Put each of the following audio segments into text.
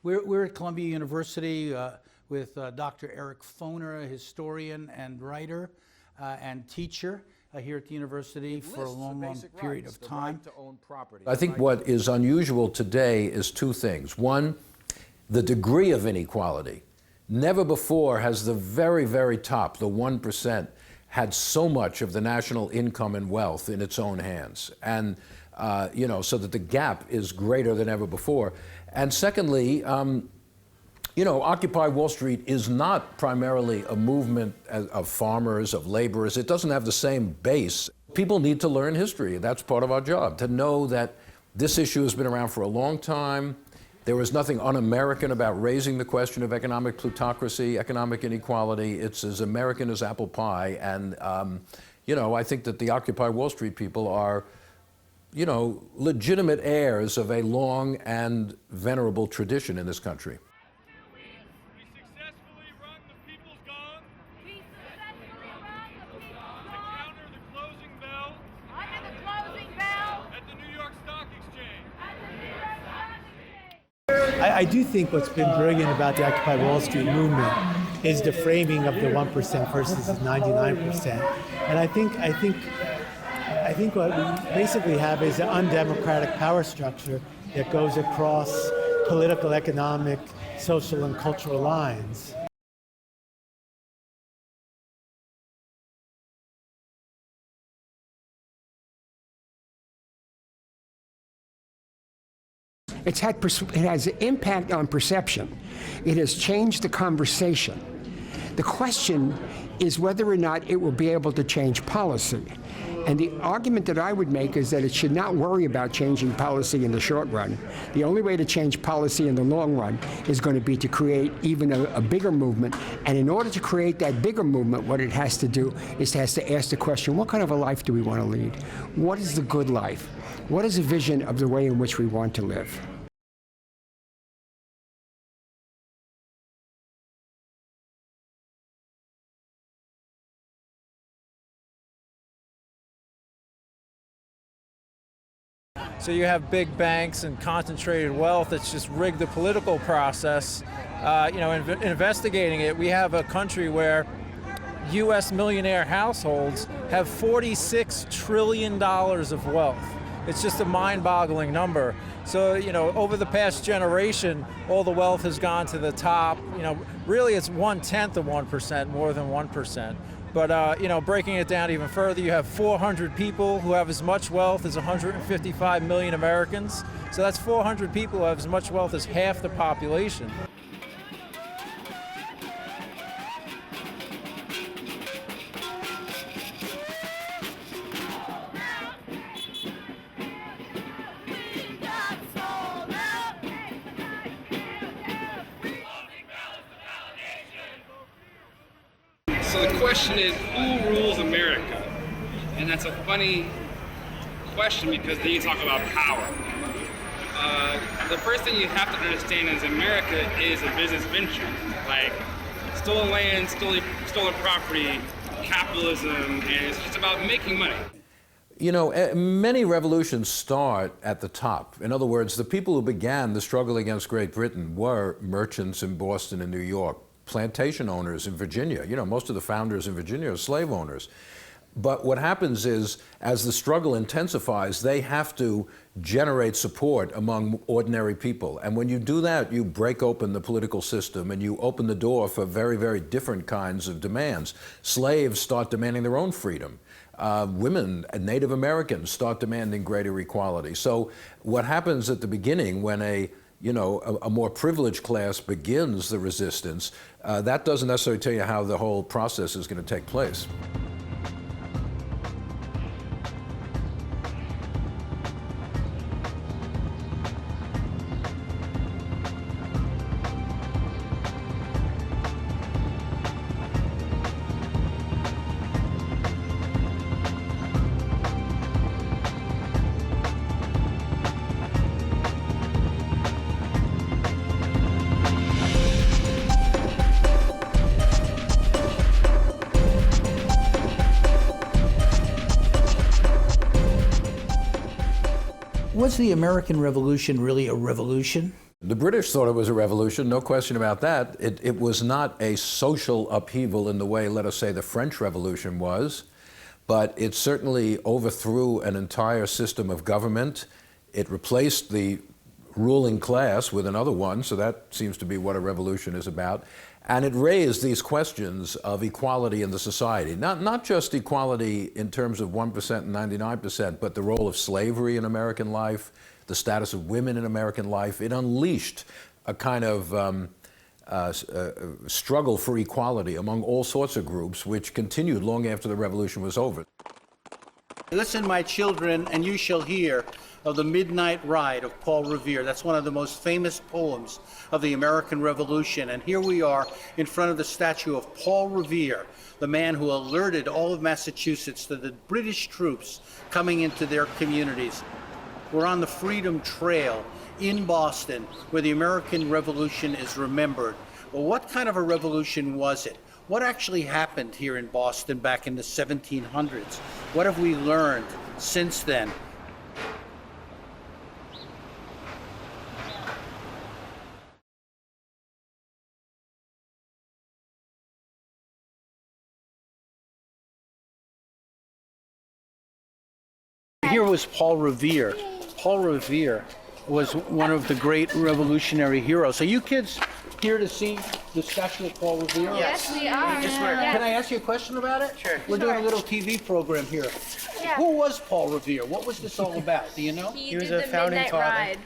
We're at Columbia University with Dr. Eric Foner, a historian and writer and teacher here at the university for a long period of time. I think what is unusual today is two things. One, the degree of inequality. Never before has the very, very top, the 1%, had so much of the national income and wealth in its own hands. And, so that the gap is greater than ever before. And secondly, Occupy Wall Street is not primarily a movement of farmers, of laborers. It doesn't have the same base. People need to learn history. That's part of our job, to know that this issue has been around for a long time. There was nothing un-American about raising the question of economic plutocracy, economic inequality. It's as American as apple pie. And, I think that the Occupy Wall Street people are, legitimate heirs of a long and venerable tradition in this country. I do think what's been brilliant about the Occupy Wall Street movement is the framing of the 1% versus the 99%. And I think what we basically have is an undemocratic power structure that goes across political, economic, social, and cultural lines. It has an impact on perception. It has changed the conversation. The question is whether or not it will be able to change policy. And the argument that I would make is that it should not worry about changing policy in the short run. The only way to change policy in the long run is going to be to create even a bigger movement. And in order to create that bigger movement, what it has to do is it has to ask the question, what kind of a life do we want to lead? What is the good life? What is a vision of the way in which we want to live? So you have big banks and concentrated wealth that's just rigged the political process. Investigating it, we have a country where U.S. millionaire households have $46 trillion of wealth. It's just a mind-boggling number. So, over the past generation, all the wealth has gone to the top. Really it's 1/10 of 1%, more than 1%. But, breaking it down even further, you have 400 people who have as much wealth as 155 million Americans. So that's 400 people who have as much wealth as half the population. So the question is, who rules America? And that's a funny question because then you talk about power. The first thing you have to understand is America is a business venture. Like stolen land, stolen property, capitalism, and it's just about making money. Many revolutions start at the top. In other words, the people who began the struggle against Great Britain were merchants in Boston and New York, plantation owners in Virginia. Most of the founders in Virginia are slave owners. But what happens is, as the struggle intensifies, they have to generate support among ordinary people. And when you do that, you break open the political system and you open the door for very, very different kinds of demands. Slaves start demanding their own freedom. Women, Native Americans, start demanding greater equality. So what happens at the beginning when a more privileged class begins the resistance, that doesn't necessarily tell you how the whole process is going to take place. Was the American Revolution really a revolution? The British thought it was a revolution, no question about that. It was not a social upheaval in the way, let us say, the French Revolution was, but it certainly overthrew an entire system of government. It replaced the ruling class with another one, so that seems to be what a revolution is about. And it raised these questions of equality in the society, not just equality in terms of 1% and 99%, but the role of slavery in American life, the status of women in American life. It unleashed a kind of struggle for equality among all sorts of groups, which continued long after the revolution was over. Listen, my children, and you shall hear of the Midnight Ride of Paul Revere. That's one of the most famous poems of the American Revolution. And here we are in front of the statue of Paul Revere, the man who alerted all of Massachusetts to the British troops coming into their communities. We're on the Freedom Trail in Boston, where the American Revolution is remembered. Well, what kind of a revolution was it? What actually happened here in Boston back in the 1700s? What have we learned since then? Here was Paul Revere. Paul Revere was one of the great revolutionary heroes. Are you kids here to see the statue of Paul Revere? Yes, we are. Can I ask you a question about it? Sure. We're doing a little TV program here. Yeah. Who was Paul Revere? What was this all about? Do you know? He was did a the founding Midnight father. Ride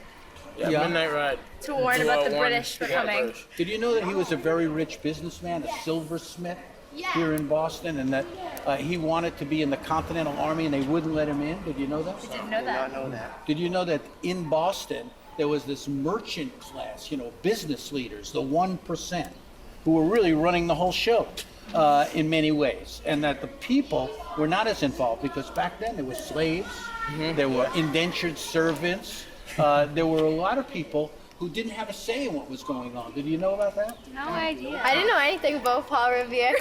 Yeah. Midnight Ride. to warn about the British were coming. Did you know that he was a very rich businessman, a silversmith here in Boston, and that he wanted to be in the Continental Army and they wouldn't let him in? Did you know that? I didn't know that. Know that. Did you know that in Boston there was this merchant class, business leaders, the 1%, who were really running the whole show in many ways, and that the people were not as involved because back then there were slaves, there were indentured servants, there were a lot of people who didn't have a say in what was going on. Did you know about that? No idea. I didn't know anything about Paul Revere.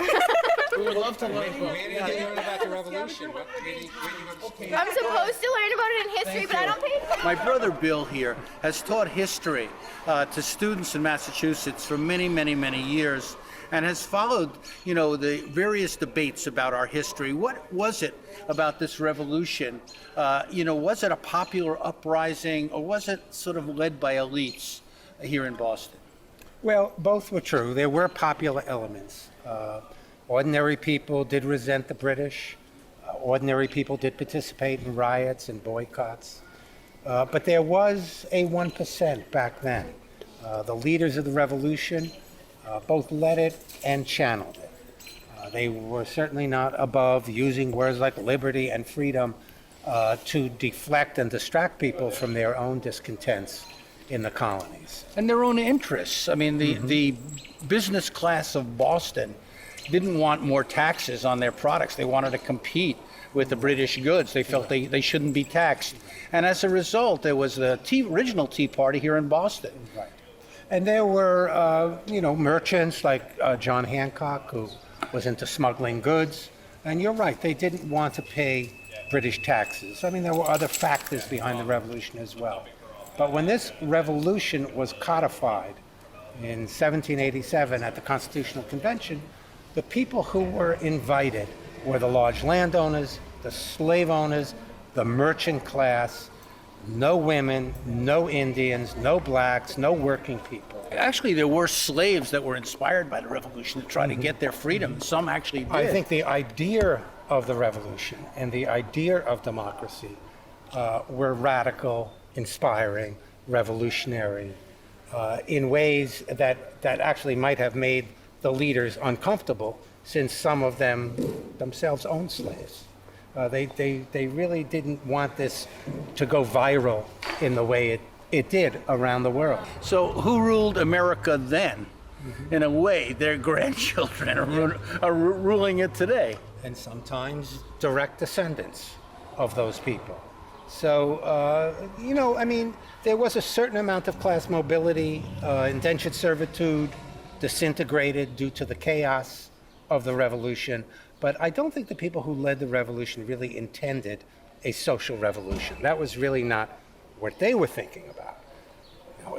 We would love to learn about Where did you learn about the revolution? I'm supposed to learn about it in history, but I don't pay attention. My brother Bill here has taught history to students in Massachusetts for many, many, many years and has followed, the various debates about our history. What was it about this revolution? Was it a popular uprising or was it sort of led by elites here in Boston? Well, both were true. There were popular elements. Ordinary people did resent the British. Ordinary people did participate in riots and boycotts. But there was a 1% back then. The leaders of the revolution both led it and channeled it. They were certainly not above using words like liberty and freedom to deflect and distract people from their own discontents in the colonies. And their own interests. I mean, the business class of Boston didn't want more taxes on their products. They wanted to compete with the British goods. They felt they shouldn't be taxed. And as a result, there was the original Tea Party here in Boston. Right. And there were, merchants like John Hancock, who was into smuggling goods. And you're right, they didn't want to pay British taxes. I mean, there were other factors behind the revolution as well. But when this revolution was codified in 1787 at the Constitutional Convention, the people who were invited were the large landowners, the slave owners, the merchant class, no women, no Indians, no blacks, no working people. Actually, there were slaves that were inspired by the revolution to try to get their freedom. Some actually did. I think the idea of the revolution and the idea of democracy were radical, inspiring, revolutionary, in ways that actually might have made the leaders uncomfortable, since some of them themselves owned slaves. They really didn't want this to go viral in the way it did around the world. So who ruled America then? In a way, their grandchildren are ruling it today. And sometimes direct descendants of those people. So, there was a certain amount of class mobility, indentured servitude disintegrated due to the chaos of the revolution. But I don't think the people who led the revolution really intended a social revolution. That was really not what they were thinking about.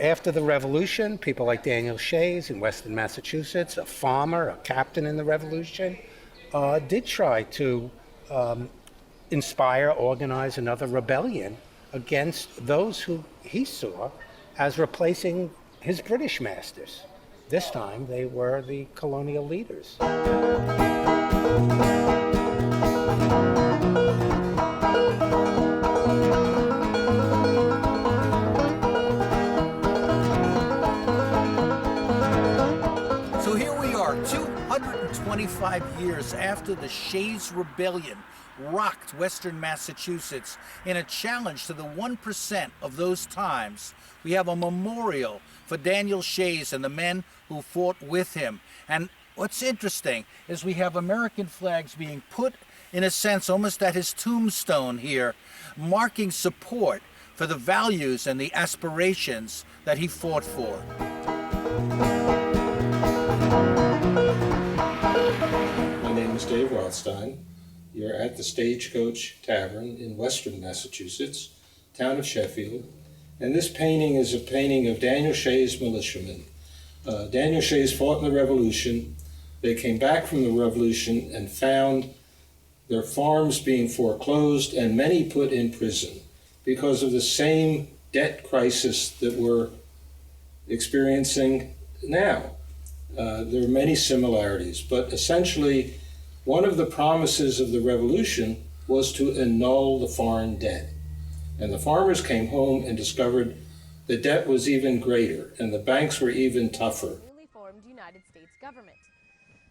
After the Revolution, people like Daniel Shays in Western Massachusetts, a farmer, a captain in the Revolution, did try to inspire, organize another rebellion against those who he saw as replacing his British masters. This time they were the colonial leaders. So here we are, 225 years after the Shays Rebellion rocked Western Massachusetts in a challenge to the 1% of those times. We have a memorial for Daniel Shays and the men who fought with him. And what's interesting is we have American flags being put, in a sense, almost at his tombstone here, marking support for the values and the aspirations that he fought for. My name is Dave Rothstein. You're at the Stagecoach Tavern in Western Massachusetts, town of Sheffield. And this painting is a painting of Daniel Shays militiamen. Daniel Shays fought in the Revolution. They came back from the Revolution and found their farms being foreclosed and many put in prison because of the same debt crisis that we're experiencing now. There are many similarities, but essentially one of the promises of the Revolution was to annul the foreign debt. And the farmers came home and discovered the debt was even greater and the banks were even tougher. Newly formed United States government.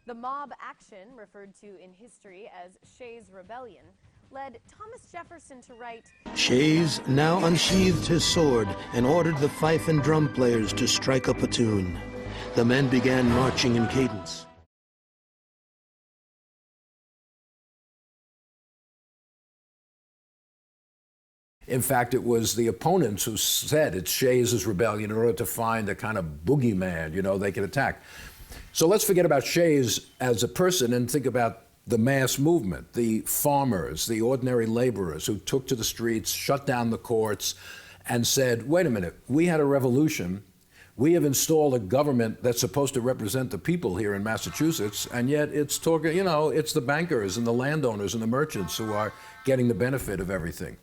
The mob action, referred to in history as Shays' Rebellion, led Thomas Jefferson to write, Shays now unsheathed his sword and ordered the fife and drum players to strike up a tune. The men began marching in cadence. In fact, it was the opponents who said it's Shays' rebellion in order to find a kind of boogeyman, they could attack. So let's forget about Shays as a person and think about the mass movement, the farmers, the ordinary laborers who took to the streets, shut down the courts, and said, wait a minute, we had a revolution. We have installed a government that's supposed to represent the people here in Massachusetts, and yet it's talking, it's the bankers and the landowners and the merchants who are getting the benefit of everything.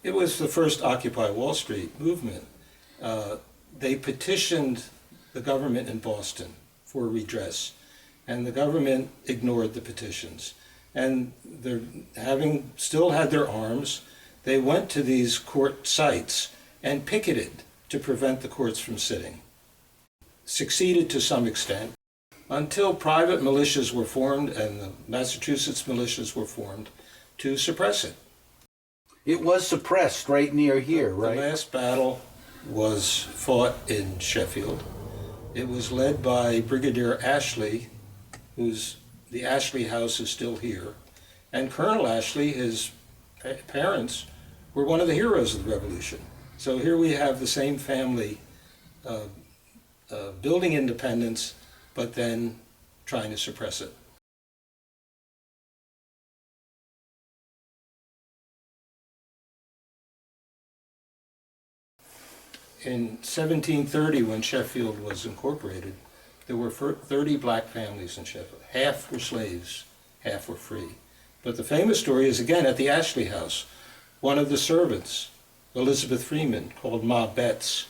It was the first Occupy Wall Street movement. They petitioned the government in Boston for redress, and the government ignored the petitions. And they're having still had their arms, they went to these court sites and picketed to prevent the courts from sitting. Succeeded to some extent until private militias were formed and the Massachusetts militias were formed to suppress it. It was suppressed right near here, right? The last battle was fought in Sheffield. It was led by Brigadier Ashley, the Ashley House is still here. And Colonel Ashley, his parents, were one of the heroes of the Revolution. So here we have the same family building independence, but then trying to suppress it. In 1730, when Sheffield was incorporated, there were 30 black families in Sheffield. Half were slaves, half were free. But the famous story is, again, at the Ashley House. One of the servants, Elizabeth Freeman, called Ma Betts,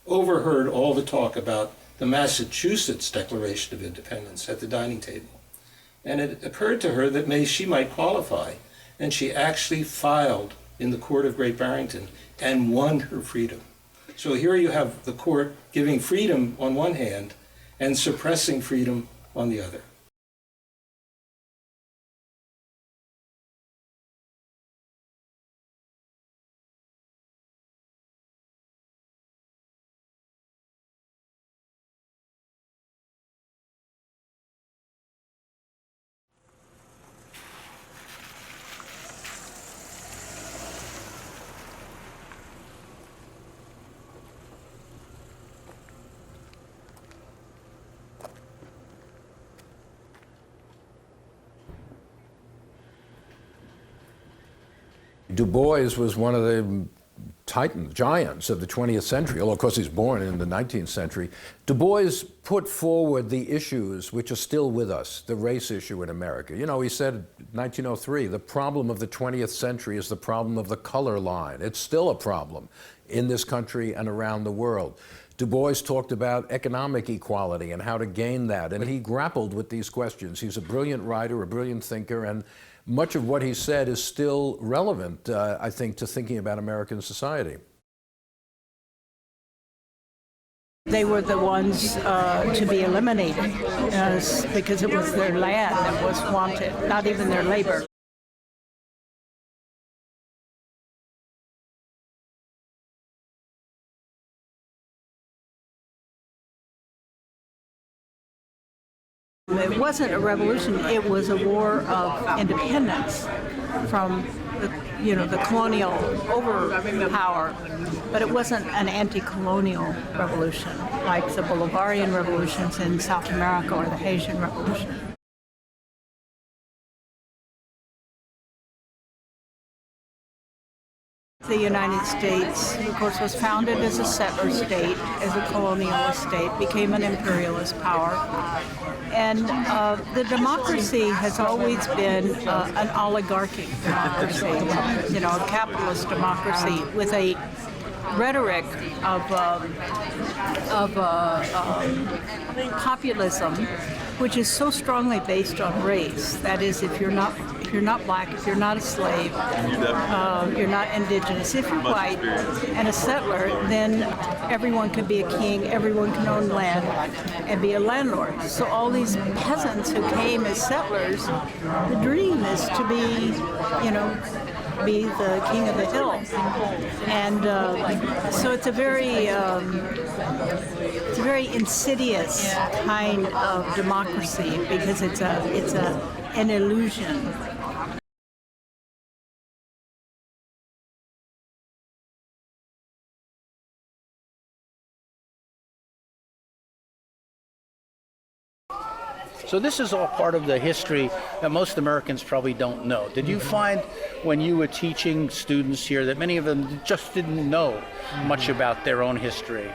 overheard all the talk about the Massachusetts Declaration of Independence at the dining table. And it occurred to her that she might qualify. And she actually filed in the court of Great Barrington and won her freedom. So here you have the court giving freedom on one hand and suppressing freedom on the other. Du Bois was one of the giants of the 20th century, although of course he's born in the 19th century, Du Bois put forward the issues which are still with us, the race issue in America. You know, he said in 1903, the problem of the 20th century is the problem of the color line. It's still a problem in this country and around the world. Du Bois talked about economic equality and how to gain that, and he grappled with these questions. He's a brilliant writer, a brilliant thinker, and much of what he said is still relevant, I think, to thinking about American society. They were the ones to be eliminated because it was their land that was wanted, not even their labor. It wasn't a revolution, it was a war of independence from the colonial overpower, but it wasn't an anti-colonial revolution like the Bolivarian revolutions in South America or the Haitian Revolution. The United States, of course, was founded as a settler state, as a colonialist state, became an imperialist power. And the democracy has always been an oligarchic democracy, a capitalist democracy with a rhetoric of populism, which is so strongly based on race. That is, if you're not black, if you're not a slave, you're not indigenous. If you're white and a settler, then everyone can be a king, everyone can own land and be a landlord. So all these peasants who came as settlers, the dream is to be, be the king of the hill. And so it's a very insidious kind of democracy because it's an illusion. So this is all part of the history that most Americans probably don't know. Did you find when you were teaching students here that many of them just didn't know much about their own history?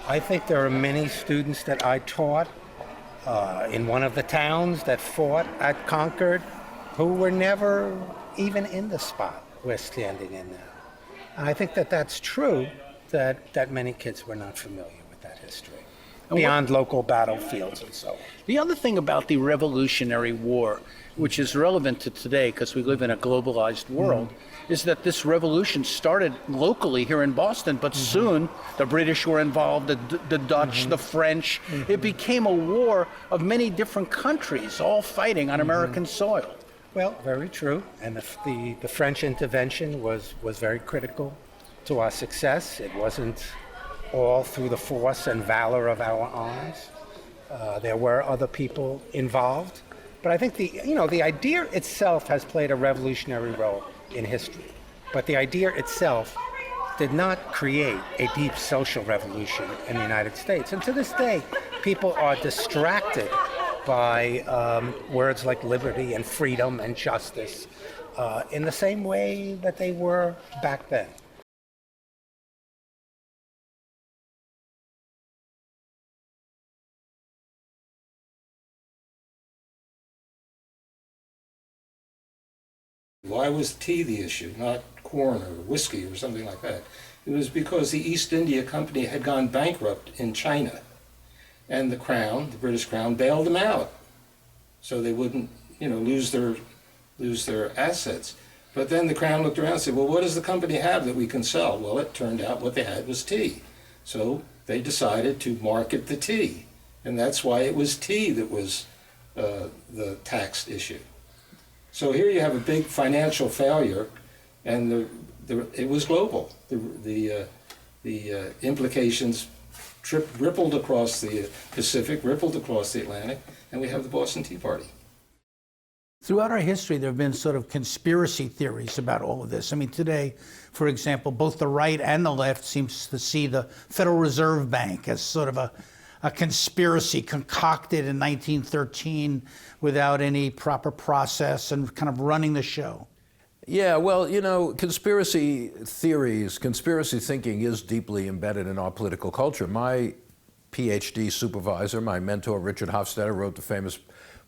I think there are many students that I taught in one of the towns that fought at Concord who were never even in the spot we're standing in now. And I think that that's true, that many kids were not familiar with that history, beyond local battlefields and so on. The other thing about the Revolutionary War, which is relevant to today because we live in a globalized world, is that this revolution started locally here in Boston, but soon the British were involved, the Dutch, the French. It became a war of many different countries, all fighting on American soil. Well, very true. And the French intervention was very critical to our success. It wasn't all through the force and valor of our arms. There were other people involved. But I think the idea itself has played a revolutionary role in history. But the idea itself did not create a deep social revolution in the United States. And to this day, people are distracted by words like liberty and freedom and justice in the same way that they were back then. Why was tea the issue, not corn or whiskey or something like that? It was because the East India Company had gone bankrupt in China, and the Crown, the British Crown, bailed them out, so they wouldn't, lose their assets. But then the Crown looked around and said, well, what does the company have that we can sell? Well, it turned out what they had was tea. So they decided to market the tea, and that's why it was tea that was the taxed issue. So here you have a big financial failure, and it was global. The implications rippled across the Pacific, rippled across the Atlantic, and we have the Boston Tea Party. Throughout our history, there have been sort of conspiracy theories about all of this. I mean, today, for example, both the right and the left seems to see the Federal Reserve Bank as sort of a conspiracy concocted in 1913 without any proper process and kind of running the show. Yeah, well, you know, conspiracy theories, conspiracy thinking is deeply embedded in our political culture. My PhD supervisor, my mentor, Richard Hofstadter, wrote the famous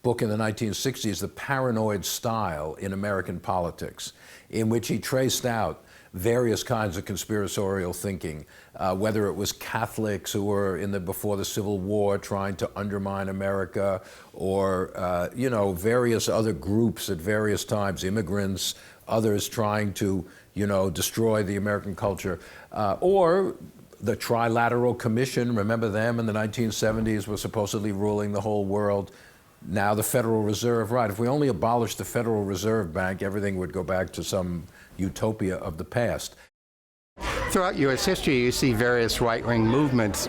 book in the 1960s, The Paranoid Style in American Politics, in which he traced out various kinds of conspiratorial thinking, whether it was Catholics who were before the Civil War trying to undermine America, or you know, various other groups at various times, immigrants, others trying to, you know, destroy the American culture, or the Trilateral Commission, remember them in the 1970s, were supposedly ruling the whole world. Now the Federal Reserve, right, if we only abolished the Federal Reserve Bank, everything would go back to some utopia of the past. Throughout U.S. history, you see various right-wing movements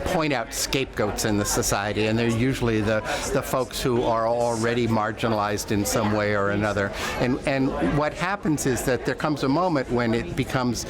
point out scapegoats in the society, and they're usually the folks who are already marginalized in some way or another. And what happens is that there comes a moment when it becomes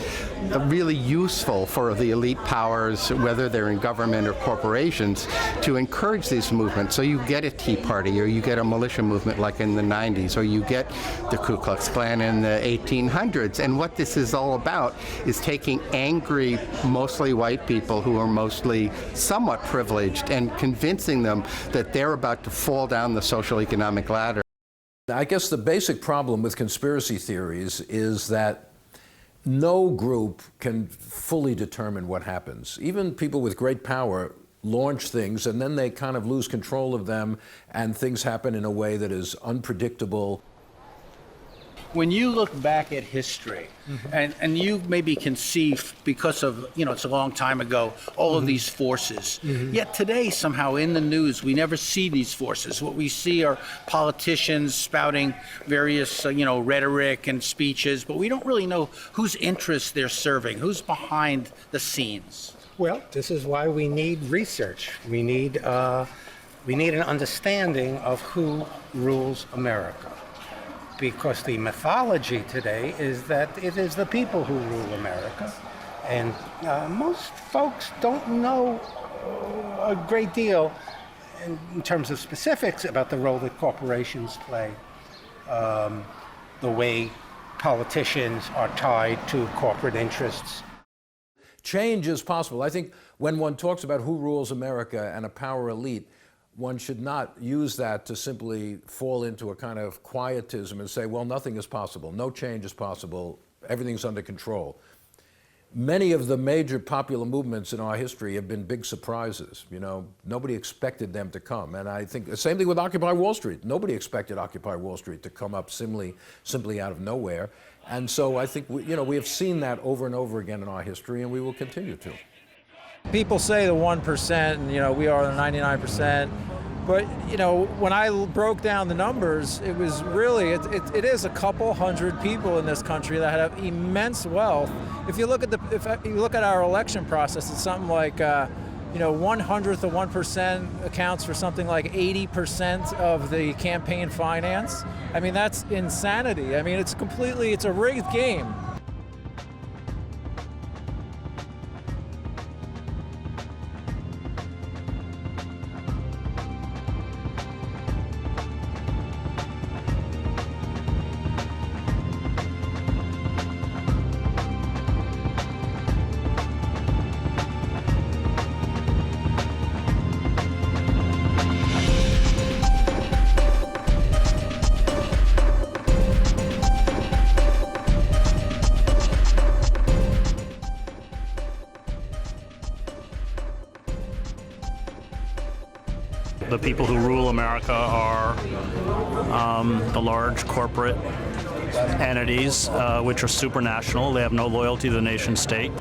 really useful for the elite powers, whether they're in government or corporations, to encourage these movements. So you get a Tea Party, or you get a militia movement like in the 90s, or you get the Ku Klux Klan in the 1800s. And what this is all about is taking angry, mostly white people who are mostly somewhat privileged and convincing them that they're about to fall down the social economic ladder. I guess the basic problem with conspiracy theories is that no group can fully determine what happens. Even people with great power launch things and then they kind of lose control of them, and things happen in a way that is unpredictable. When you look back at history, and you maybe can see, because of, you know, it's a long time ago, all of these forces, yet today somehow in the news we never see these forces. What we see are politicians spouting various, you know, rhetoric and speeches, but we don't really know whose interests they're serving, who's behind the scenes. Well, this is why we need research. We need an understanding of who rules America. Because the mythology today is that it is the people who rule America. And most folks don't know a great deal in terms of specifics about the role that corporations play, the way politicians are tied to corporate interests. Change is possible. I think when one talks about who rules America and a power elite, one should not use that to simply fall into a kind of quietism and say, well, nothing is possible, no change is possible, everything's under control. Many of the major popular movements in our history have been big surprises. You know, nobody expected them to come. And I think the same thing with Occupy Wall Street. Nobody expected Occupy Wall Street to come up simply out of nowhere. And so I think we have seen that over and over again in our history, and we will continue to. People say the 1%, and, you know, we are the 99%. But, you know, when I broke down the numbers, it was really, it is a couple hundred people in this country that have immense wealth. If you look at our election process, it's something like, 1/100 of 1% accounts for something like 80% of the campaign finance. I mean, that's insanity. I mean, it's a rigged game. The people who rule America are the large corporate entities, which are supranational. They have no loyalty to the nation state.